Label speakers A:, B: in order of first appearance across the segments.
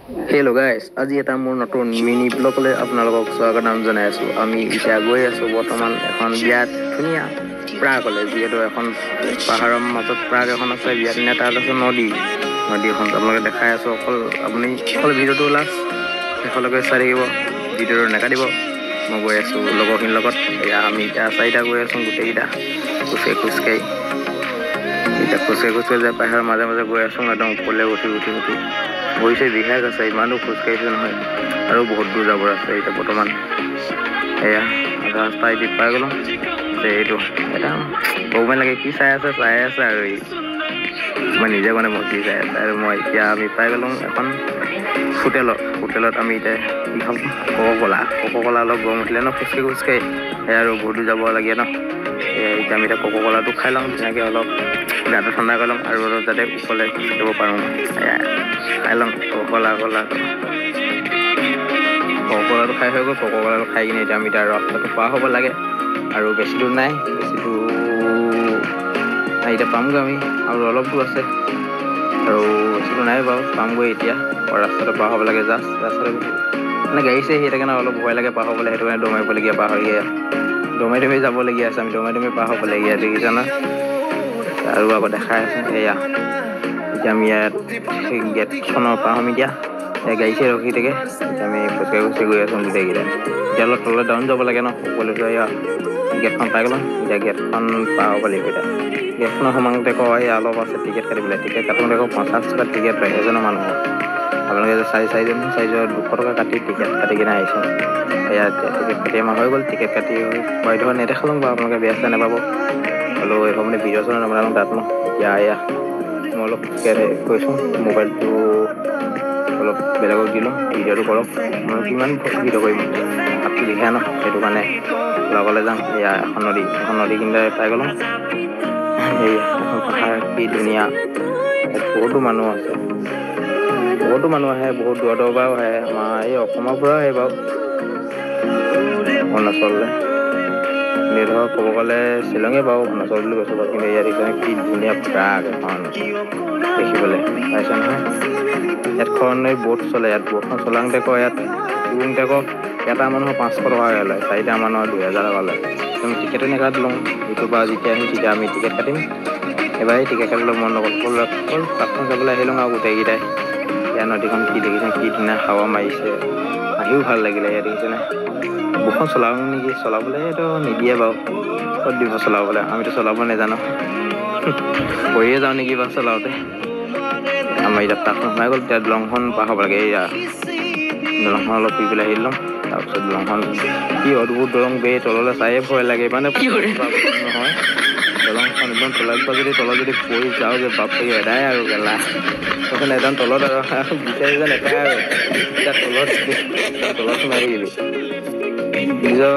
A: Hello' গাইছ, আজি এটা মোৰ নতুন মিনি ব্লগলৈ আপোনালোকক স্বাগতম জনাই আছোঁ। আমি এতিয়া গৈ আছোঁ বৰ্তমান এখন বিৰাট ধুনীয়া প্ৰাগলৈ, যিহেতু এখন পাহাৰৰ মাজত প্ৰাগ এখন আছে, বিৰাট ধুনীয়া। তাত আছে নদীখন আপোনালোকে দেখাই আছোঁ। আপুনি ভিডিঅ'টো লাষ্ট শেষলৈকে চাই থাকিব, ভিডিঅ'টো নাকাটিব। মই গৈ আছোঁ লগৰখিনিৰ লগত। আমি এতিয়া চাৰিটা গৈ আছোঁ, গোটেইকেইটা খোজকাঢ়ি যায় পাহাৰৰ মাজে মাজে গৈ আছোঁ। একদম ওপৰলৈ উঠি ভৰি বিষাই গৈছে, ইমানো খোজকাঢ়িছোঁ নহয়, আৰু বহুত দূৰ যাব আছে। এতিয়া বৰ্তমান এয়া আধা ৰাস্তা এদি পাই গ'লোঁ। এইটো এটা বহুমান লাগে, কি চাই আছে আৰু মই নিজে মজি চাই আছে। আৰু আমি পাই গ'লোঁ এখন হোটেলত আমি এতিয়া কি খাম, কক'কলা অলপ গৰম উঠিলে ন, খোজকাঢ়ি আৰু বহুত দূৰ যাব লাগে ন। এতিয়া আমি কক'কলাটো খাই লওঁ, তেনেকৈ অলপ গাটো ঠাণ্ডা কৰি লওঁ, আৰু অলপ যাতে ওপৰলৈ খোজকাঢ়িব পাৰোঁ। খাই লওঁ কক'কলাটো খাই হৈ গ'ল। কক'কলাটো খাই কিনে এতিয়া আমি ৰাস্তাটো পাৰ হ'ব লাগে, আৰু বেছি দূৰ নাই, এতিয়া পামগৈ আমি, আৰু অলপ দূৰ আছে, আৰু বেছি দূৰ নাই বাৰু, পামগৈ এতিয়া। ৰাস্তাটো পাৰ হ'ব লাগে, ৰাস্তাটো মানে গাড়ী চাড়ী আহি থাকে ন, অলপ ভয় লাগে পাৰ হ'বলৈ, সেইটো কাৰণে দৌৰ মাৰিবলগীয়া দৌৰ যাবলগীয়া আছে। আমি দৌৰ মাৰি পাৰ হ'বলগীয়া, দেখিছা না। আৰু আকৌ দেখাই আছোঁ, এয়া এতিয়া আমি ইয়াত গেটখনৰ পাৰ হ'ম। এতিয়া গাড়ী চাড়ী ৰখি থাকে, এতিয়া আমি খোজকাঢ়ি গৈ আছোঁ গোটেইকেইটাই। এতিয়া অলপ তললৈ ডাউন যাব লাগে ন, ওপৰলৈ গেটখন পাই গ'লোঁ। এতিয়া গেটখন পাৰ হ'ব লাগিব। এতিয়া গেটখনৰ সমানতে অলপ আছে টিকেট কাটিবলৈ, টিকেট কাটোতে 50 টকা টিকেট লয় এজনৰ মানুহৰ। আপোনালোকে যে চাৰিজন 200 টকা কাটি টিকেট কাটি কিনে আহিছোঁ। টিকেট কাটি আমাৰ হৈ গ'ল। টিকেট কাটি নেদেখালোঁ বাৰু, আপোনালোকে বেয়া চেয়া নাপাব। হ'লেও এইবোৰ মানে ভিডিঅ' নবনালোঁ তাত ন। এতিয়া মই অলপ কৈছোঁ, মোবাইলটো অলপ বেলেগক দিলোঁ, ভিডিঅ'টো কৰক। মই কিমান ভিডিঅ' কৰিম, হাতটো বিষাই ন, সেইটো কাৰণে লগলৈ যাওঁ। এখন নদী কিনাৰে পাই গ'লোঁ। এখন পাহাৰ, কি ধুনীয়া। বহুতো মানুহ আহে, বহুত দূৰৰ পৰাও আহে। আমাৰ এই অসমৰ পৰাও আহে বাৰু, অৰুণাচললৈ। ধৰক ক'ব গ'লে শ্বিলঙে বাৰু, অৰুণাচল বুলি কৈছোঁ বাৰু, কিন্তু ইয়াত কি ধুনীয়া প্ৰাগ এখন দেখিবলৈ পাইছে নহয়। ইয়াতখন ব'ট চলে, ব'টখন চলাওঁতে এটা মানুহৰ 500 টকাকৈ লয়, 4টা মানুহৰ 2000 টকা লয়। আমি টিকেটো নাকাটিলোঁ। ইটোৰ পৰা যেতিয়া আহিম তেতিয়া আমি টিকেট কাটিম। এবাৰেই টিকেট কাটিবলৈ মন নগ'ল, তাতখন চাবলৈ আহিলোঁ আৰু গোটেইকেইটাই। ইয়াৰ নদীখন কি দেখিছে, কি ধুনীয়া হাৱা মাৰিছে, আহিও ভাল লাগিলে। ইয়াত দেখিছেনে, বুকখন চলাওঁ নেকি, চলাবলৈতো নিদিয়ে বাৰু, ক'ত দিব চলাবলৈ, আমিতো চলাব নাজানো। পৰিয়ে যাওঁ নেকি বা চলাওঁতে। আমাৰ এতিয়া তাতখন সোমাই গ'ল। এতিয়া দলংখন পাৰ হ'ব লাগে। দলংখন অলপ ফুৰি পেলাই আহি ল'ম। তাৰপিছত দলংখন কি অদ্ভুত দলং বে, তললৈ চায়ে ভয় লাগে। মানে নহয়, দলংখন একদম তলত যদি পৰি যাওঁগে, বাপৰে এদাই আৰু গেলা। একদম তলত আৰু বিচাৰি নাপায় আৰু এতিয়া তলত সোমাই থাকিবি। নিজৰ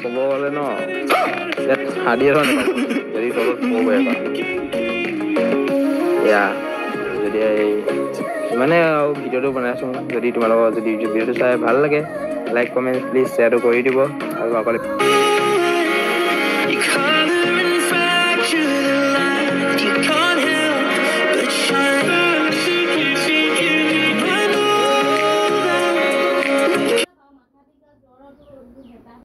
A: ক'ব গ'লে ন, ইয়াত হাতী এখন যদি তলত পৰোগে এবাৰ। যদি ইমানে আৰু ভিডিঅ'টো বনাইছোঁ। যদি তোমালোকৰ ভিডিঅ'টো চাই ভাল লাগে, লাইক কমেণ্ট প্লিজ শ্বেয়াৰটো কৰি দিব। আৰু